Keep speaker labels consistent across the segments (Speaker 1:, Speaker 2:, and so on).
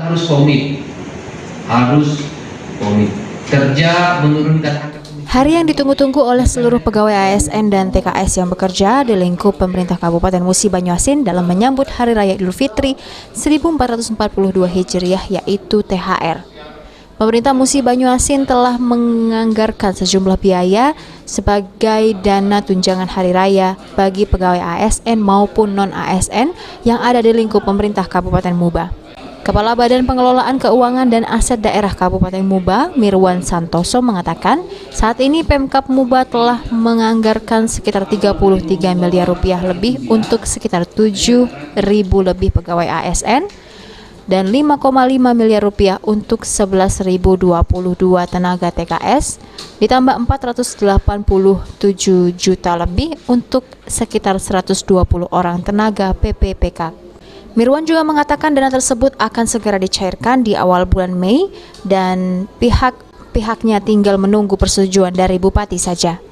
Speaker 1: harus komit, kerja menurunkan angka.
Speaker 2: Hari yang ditunggu-tunggu oleh seluruh pegawai ASN dan TKS yang bekerja di lingkup pemerintah Kabupaten Musi Banyuasin dalam menyambut Hari Raya Idul Fitri 1442 Hijriah yaitu THR. Pemerintah Musi Banyuasin telah menganggarkan sejumlah biaya sebagai dana tunjangan Hari Raya bagi pegawai ASN maupun non-ASN yang ada di lingkup pemerintah Kabupaten Muba. Kepala Badan Pengelolaan Keuangan dan Aset Daerah Kabupaten Muba, Mirwan Santoso mengatakan, saat ini Pemkab Muba telah menganggarkan sekitar 33 miliar rupiah lebih untuk sekitar 7.000 lebih pegawai ASN dan 5,5 miliar rupiah untuk 11.022 tenaga TKS, ditambah 487 juta lebih untuk sekitar 120 orang tenaga PPPK. Mirwan juga mengatakan dana tersebut akan segera dicairkan di awal bulan Mei dan pihaknya tinggal menunggu persetujuan dari Bupati saja.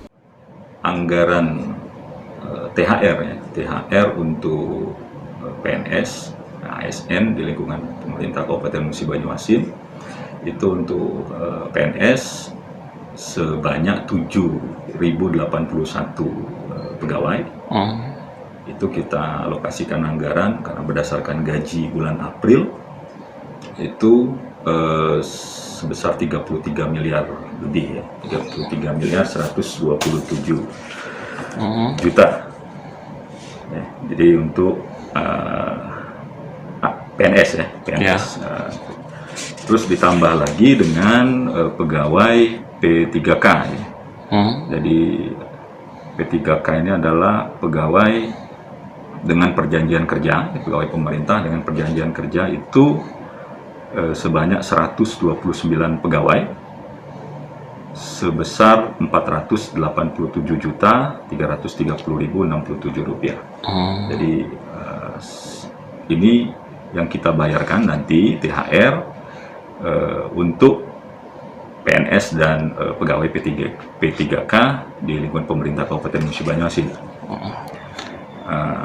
Speaker 3: Anggaran THR untuk PNS, ASN di lingkungan pemerintah Kabupaten Musi Banyuasin itu untuk PNS sebanyak 7.081 pegawai. Itu kita alokasikan anggaran karena berdasarkan gaji bulan April itu sebesar 33 miliar lebih ya, 33 miliar 127 juta ya, jadi untuk PNS ya, PNS ya. Terus ditambah lagi dengan pegawai P3K ya. Jadi P3K ini adalah pegawai dengan perjanjian kerja, pegawai pemerintah dengan perjanjian kerja itu sebanyak 129 pegawai sebesar 487.330.067 rupiah. Jadi ini yang kita bayarkan nanti THR untuk PNS dan pegawai P3K di lingkungan pemerintah Kabupaten Musi Banyuasin.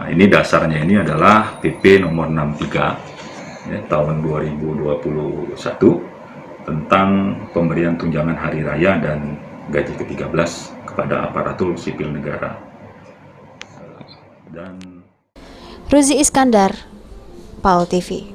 Speaker 3: Ini dasarnya ini adalah PP nomor 63 ya, tahun 2021 tentang pemberian tunjangan hari raya dan gaji ke-13 kepada aparatur sipil negara.
Speaker 2: Ruzi Iskandar, PAL TV.